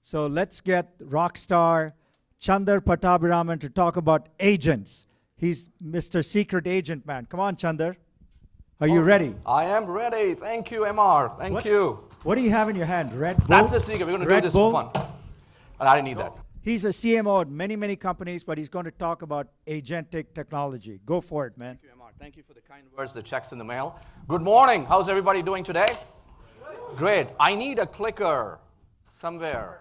So let's get rock star Chandar Pattabhiraman to talk about agents. He's Mr. Secret Agent Man. Come on, Chandar. Are you ready? I am ready. Thank you, MR. Thank you. What do you have in your hand? Red Bull? That's the secret. We're going to do this for fun. And I didn't need that. He's a CMO at many, many companies, but he's going to talk about agentic technology. Go for it, man. Thank you, MR. Thank you for the kind words, the checks in the mail. Good morning. How's everybody doing today? Great. I need a clicker somewhere.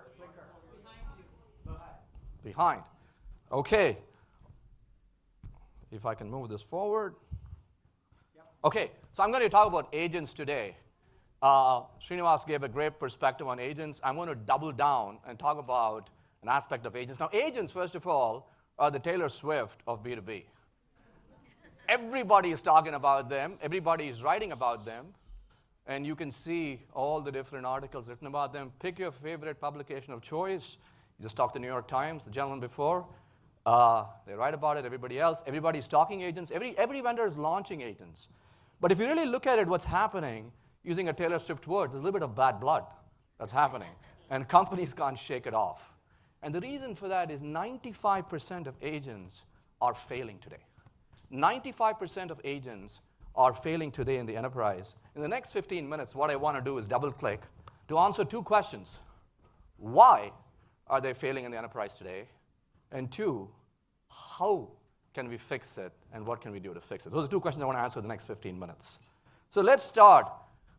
Behind. Okay. If I can move this forward. Okay, so I'm going to talk about agents today. Srinivas gave a great perspective on agents. I'm going to double down and talk about an aspect of agents. Now, agents, first of all, are the Taylor Swift of B2B. Everybody is talking about them. Everybody is writing about them. And you can see all the different articles written about them. Pick your favorite publication of choice. You just talked to New York Times, the gentleman before. They write about it, everybody else. Everybody's talking agents. Every vendor is launching agents. But if you really look at it, what's happening, using a Taylor Swift word, there's a little bit of bad blood that's happening. And companies can't shake it off. And the reason for that is 95% of agents are failing today. 95% of agents are failing today in the enterprise. In the next 15 minutes, what I want to do is double-click to answer two questions. Why are they failing in the enterprise today? And two, how can we fix it, and what can we do to fix it? Those are two questions I want to answer in the next 15 minutes. So let's start.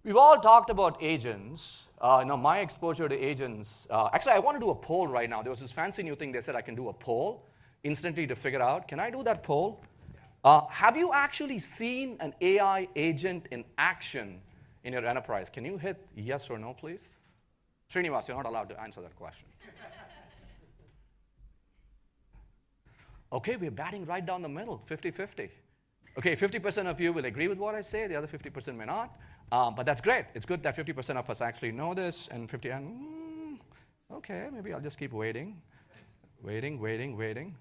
We've all talked about agents. Now, my exposure to agents, actually, I want to do a poll right now. There was this fancy new thing. They said I can do a poll instantly to figure out. Can I do that poll? Have you actually seen an AI agent in action in your enterprise? Can you hit yes or no, please? Srinivas, you're not allowed to answer that question. Okay, we're batting right down the middle, 50-50. Okay, 50% of you will agree with what I say, the other 50% may not. But that's great. It's good that 50% of us actually know this, and okay, maybe I'll just keep waiting. Waiting.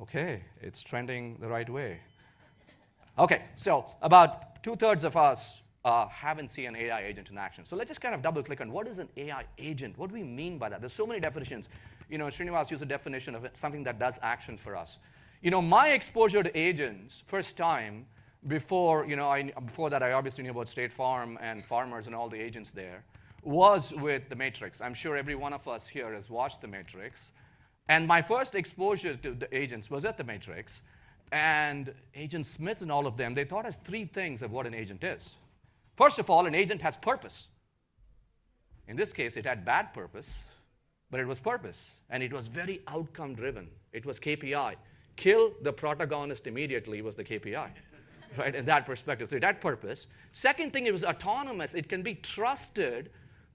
Okay, it's trending the right way. Okay, so about 2/3 of us haven't seen an AI agent in action. So let's just kind of double click on what is an AI agent? What do we mean by that? There's so many definitions. You know, Srinivas used a definition of something that does action for us. You know, my exposure to agents, first time, before that I obviously knew about State Farm and Farmers and all the agents there, was with The Matrix. I'm sure every one of us here has watched The Matrix. And my first exposure to the agents was at The Matrix. And Agent Smith and all of them, they taught us three things of what an agent is. First of all, an agent has purpose. In this case, it had bad purpose, but it was purpose. And it was very outcome driven. It was KPI. Kill the protagonist immediately was the KPI, right, in that perspective. So it had purpose. Second thing, it was autonomous. It can be trusted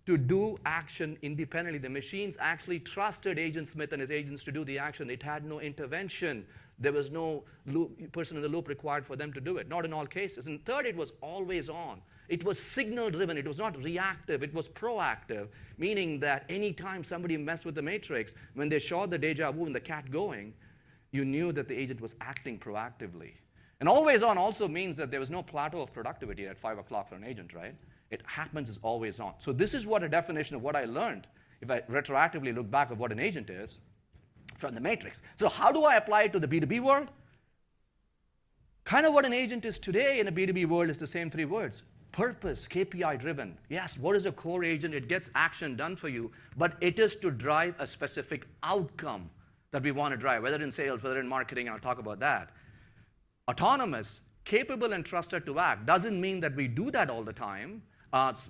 to do action independently. The machines actually trusted Agent Smith and his agents to do the action. It had no intervention. There was no person in the loop required for them to do it, not in all cases. And third, it was always on. It was signal-driven. It was not reactive. It was proactive, meaning that any time somebody messed with the matrix, when they saw the deja vu and the cat going, you knew that the agent was acting proactively. And always on also means that there was no plateau of productivity at 5 o'clock for an agent, right? It happens as always on. So this is what a definition of what I learned, if I retroactively look back at what an agent is, from the matrix. So how do I apply it to the B2B world? Kind of what an agent is today in a B2B world is the same three words. Purpose, KPI driven. Yes, what is a core agent? It gets action done for you, but it is to drive a specific outcome that we want to drive, whether in sales, whether in marketing, and I'll talk about that. Autonomous, capable and trusted to act, doesn't mean that we do that all the time.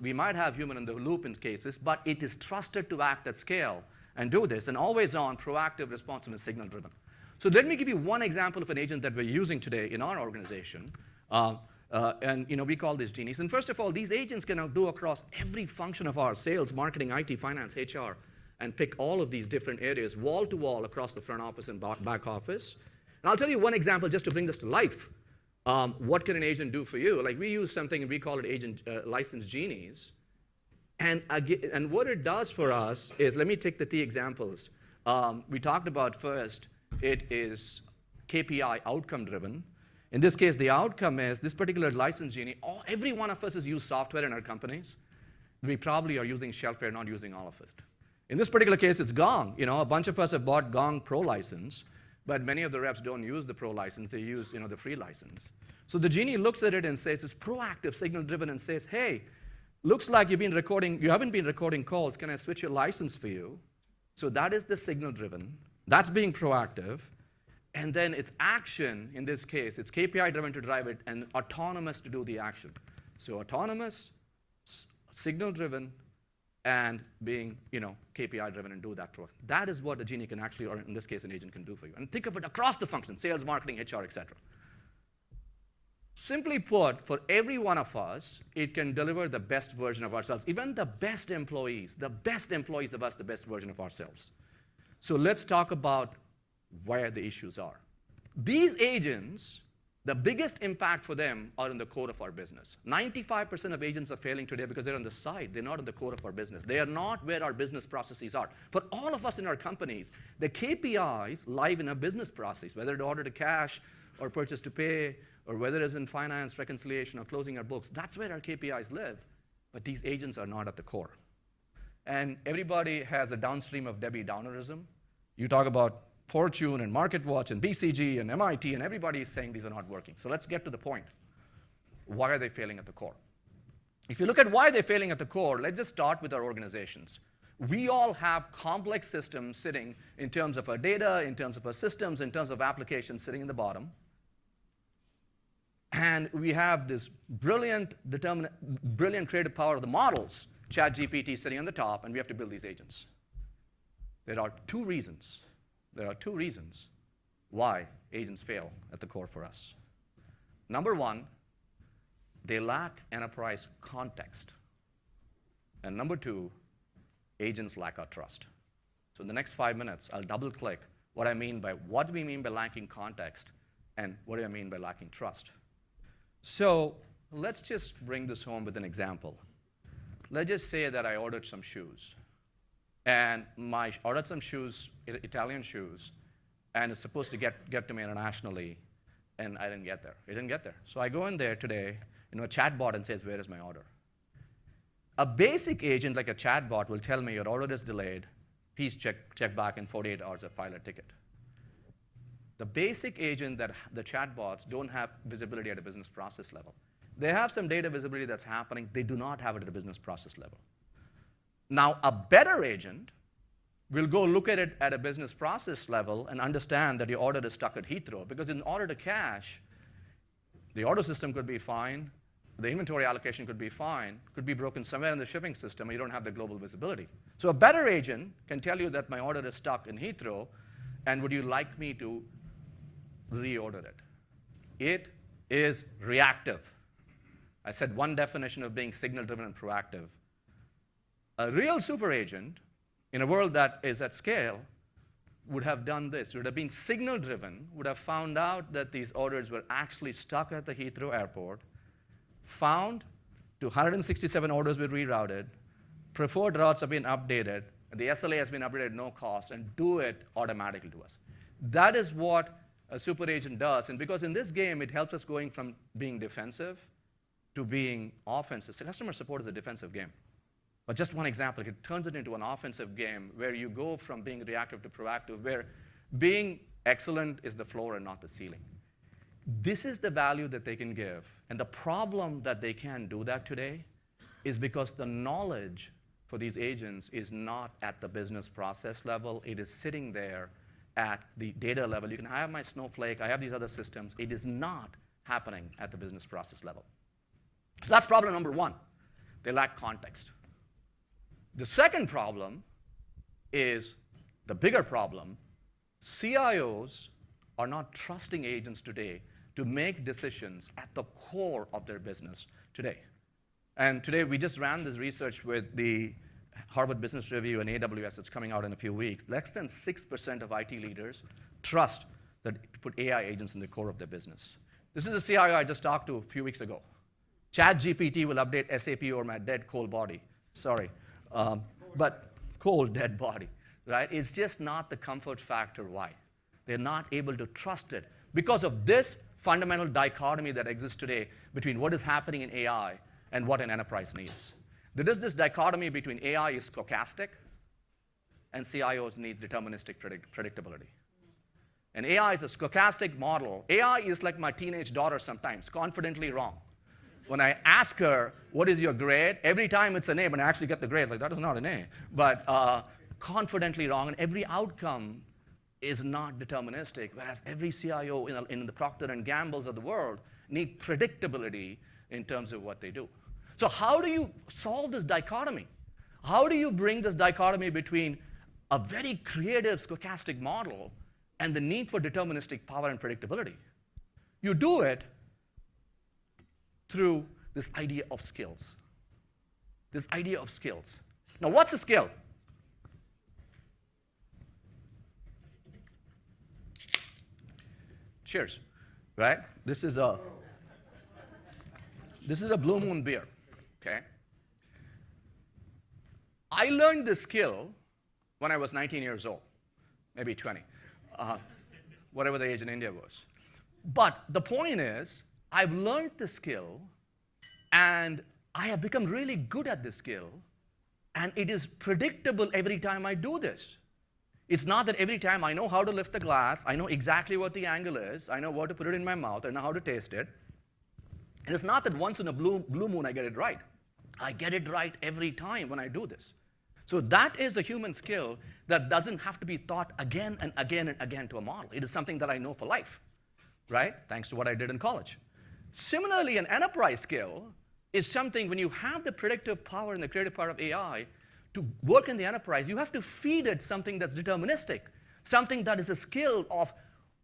We might have human in the loop in cases, but it is trusted to act at scale and do this, and always on, proactive, responsive, and signal driven. So let me give you one example of an agent that we're using today in our organization. And we call these genies. And first of all, these agents can now do across every function of our sales, marketing, IT, finance, HR, and pick all of these different areas, wall to wall, across the front office and back office. And I'll tell you one example just to bring this to life. What can an agent do for you? Like, we use something, and we call it agent licensed genies. And what it does for us is, let me take the three examples. We talked about first, it is KPI outcome driven. In this case, the outcome is this particular license genie. Every one of us has used software in our companies. We probably are using shelfware, not using all of it. In this particular case, it's Gong. A bunch of us have bought Gong Pro license, but many of the reps don't use the Pro license. They use, the free license. So the genie looks at it and says, it's proactive, signal-driven, and says, hey, looks like you haven't been recording calls. Can I switch your license for you? So that is the signal-driven. That's being proactive. And then it's action, in this case. It's KPI-driven to drive it and autonomous to do the action. So autonomous, signal-driven, and being, KPI-driven and do that. That is what a genie can actually, or in this case, an agent can do for you. And think of it across the functions, sales, marketing, HR, etc. Simply put, for every one of us, it can deliver the best version of ourselves. Even the best employees of us, the best version of ourselves. So let's talk about where the issues are. These agents, the biggest impact for them are in the core of our business. 95% of agents are failing today because they're on the side. They're not in the core of our business. They are not where our business processes are. For all of us in our companies, the KPIs live in a business process, whether it's order to cash or purchase to pay, or whether it's in finance, reconciliation, or closing our books. That's where our KPIs live. But these agents are not at the core. And everybody has a downstream of Debbie Downerism. You talk about Fortune and MarketWatch and BCG and MIT, and everybody is saying these are not working. So let's get to the point. Why are they failing at the core? If you look at why they're failing at the core, let's just start with our organizations. We all have complex systems sitting in terms of our data, in terms of our systems, in terms of applications sitting in the bottom. And we have this brilliant creative power of the models, ChatGPT sitting on the top, and we have to build these agents. There are two reasons why agents fail at the core for us. Number one, they lack enterprise context. And number two, agents lack our trust. So in the next 5 minutes, I'll double-click what we mean by lacking context and what do I mean by lacking trust. So let's just bring this home with an example. Let's just say that I ordered some shoes. And I ordered some shoes, Italian shoes, and it's supposed to get to me internationally, and I didn't get there. It didn't get there. So I go in there today, a chatbot, and says, where is my order? A basic agent like a chatbot will tell me your order is delayed. Please check back in 48 hours or file a ticket. The basic agent that the chatbots don't have visibility at a business process level. They have some data visibility that's happening. They do not have it at a business process level. Now, a better agent will go look at it at a business process level and understand that your order is stuck at Heathrow. Because in order to cash, the order system could be fine, the inventory allocation could be fine, could be broken somewhere in the shipping system, and you don't have the global visibility. So a better agent can tell you that my order is stuck in Heathrow, and would you like me to reorder it? It is reactive. I said one definition of being signal-driven and proactive. A real super agent in a world that is at scale would have done this, would have been signal-driven, would have found out that these orders were actually stuck at the Heathrow airport, found 267 orders were rerouted, preferred routes have been updated, and the SLA has been updated at no cost, and do it automatically to us. That is what a super agent does, and because in this game, it helps us going from being defensive to being offensive. So customer support is a defensive game. But just one example, it turns it into an offensive game where you go from being reactive to proactive, where being excellent is the floor and not the ceiling. This is the value that they can give. And the problem that they can't do that today is because the knowledge for these agents is not at the business process level. It is sitting there at the data level. You can have my Snowflake, I have these other systems. It is not happening at the business process level. So that's problem number one. They lack context. The second problem is the bigger problem. CIOs are not trusting agents today to make decisions at the core of their business today. And today we just ran this research with the Harvard Business Review and AWS. It's coming out in a few weeks. Less than 6% of IT leaders trust that to put AI agents in the core of their business. This is a CIO I just talked to a few weeks ago. ChatGPT will update SAP or my dead cold body. Sorry. But cold, dead body, right? It's just not the comfort factor. Why? They're not able to trust it because of this fundamental dichotomy that exists today between what is happening in AI and what an enterprise needs. There is this dichotomy between AI is stochastic and CIOs need deterministic predictability. And AI is a stochastic model. AI is like my teenage daughter sometimes, confidently wrong. When I ask her, what is your grade? Every time it's an A, but I actually get the grade. Like, that is not an A. But confidently wrong, and every outcome is not deterministic, whereas every CIO in the Procter & Gamble's of the world need predictability in terms of what they do. So how do you solve this dichotomy? How do you bring this dichotomy between a very creative stochastic model and the need for deterministic power and predictability? You do it through this idea of skills. This idea of skills. Now, what's a skill? Cheers, right? This is a Blue Moon beer, okay? I learned this skill when I was 19 years old, maybe 20, whatever the age in India was. But the point is, I've learned the skill, and I have become really good at this skill, and it is predictable every time I do this. It's not that every time I know how to lift the glass, I know exactly what the angle is, I know what to put it in my mouth, I know how to taste it. And it's not that once in a blue moon I get it right. I get it right every time when I do this. So that is a human skill that doesn't have to be taught again and again and again to a model. It is something that I know for life, right? Thanks to what I did in college. Similarly, an enterprise skill is something when you have the predictive power and the creative power of AI to work in the enterprise, you have to feed it something that's deterministic, something that is a skill of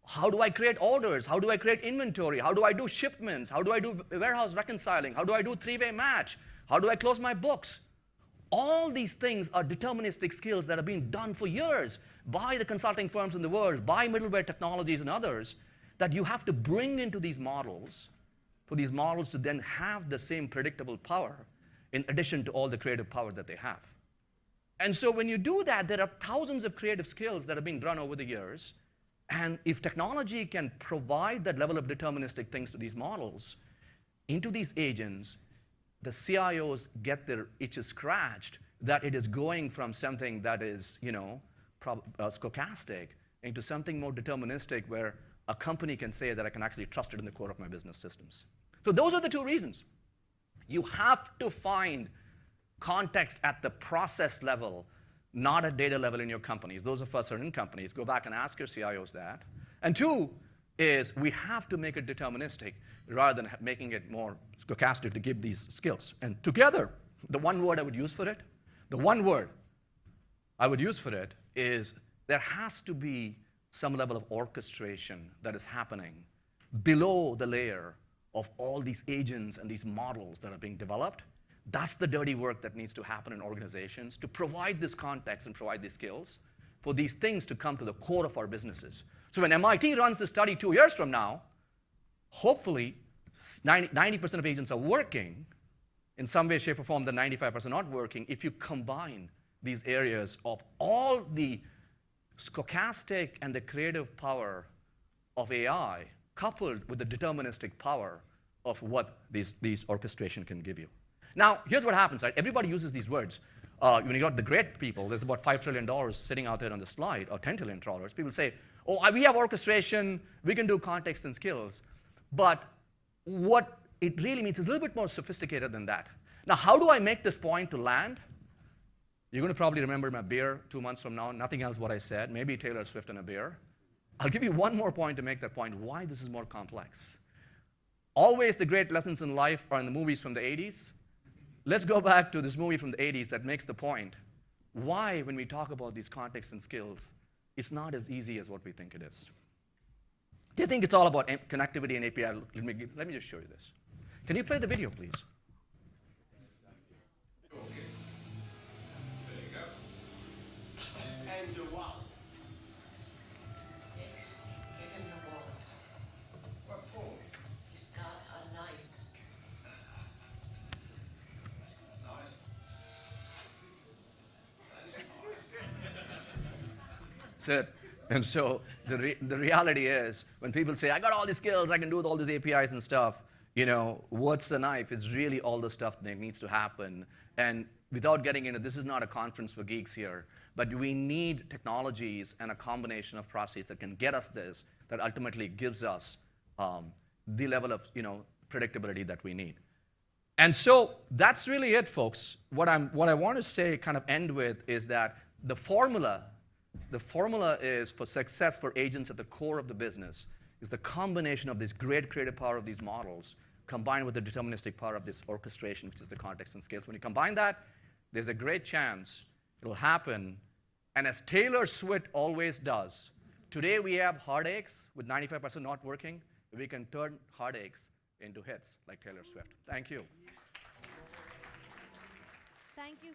how do I create orders, how do I create inventory, how do I do shipments, how do I do warehouse reconciling, how do I do three-way match, how do I close my books? All these things are deterministic skills that have been done for years by the consulting firms in the world, by middleware technologies and others, that you have to bring into these models for these models to then have the same predictable power in addition to all the creative power that they have. And so when you do that, there are thousands of creative skills that have been done over the years. And if technology can provide that level of deterministic things to these models, into these agents, the CIOs get their itches scratched that it is going from something that is, stochastic into something more deterministic where a company can say that I can actually trust it in the core of my business systems. So those are the two reasons. You have to find context at the process level, not at data level in your companies. Those of us who are in companies, go back and ask your CIOs that. And two is we have to make it deterministic rather than making it more stochastic to give these skills. And together, the one word I would use for it, is there has to be some level of orchestration that is happening below the layer of all these agents and these models that are being developed. That's the dirty work that needs to happen in organizations to provide this context and provide these skills for these things to come to the core of our businesses. So when MIT runs this study 2 years from now, hopefully 90% of agents are working in some way, shape, or form, the 95% not working, if you combine these areas of all the stochastic and the creative power of AI coupled with the deterministic power of what these orchestration can give you. Now, here's what happens, right? Everybody uses these words. When you got the great people, there's about $5 trillion sitting out there on the slide, or $10 trillion. People say, oh, we have orchestration, we can do context and skills. But what it really means is a little bit more sophisticated than that. Now, how do I make this point to land? You're going to probably remember my beer 2 months from now, nothing else what I said, maybe Taylor Swift and a beer. I'll give you one more point to make that point, why this is more complex. Always the great lessons in life are in the movies from the 80s. Let's go back to this movie from the 80s that makes the point why, when we talk about these contexts and skills, it's not as easy as what we think it is. They think it's all about connectivity and API. Let me just show you this. Can you play the video, please? It. And so the reality is, when people say, I got all these skills, I can do all these APIs and stuff, what's the knife? It's really all the stuff that needs to happen. And without getting into, this is not a conference for geeks here, But we need technologies and a combination of processes that can get us this, that ultimately gives us the level of predictability that we need. And so that's really it, folks. What I want to say, kind of end with, is that the formula is for success for agents at the core of the business is the combination of this great creative power of these models combined with the deterministic power of this orchestration, which is the context and scales. When you combine that, there's a great chance it'll happen. And as Taylor Swift always does, today we have heartaches with 95% not working. We can turn heartaches into hits like Taylor Swift. Thank you. Thank you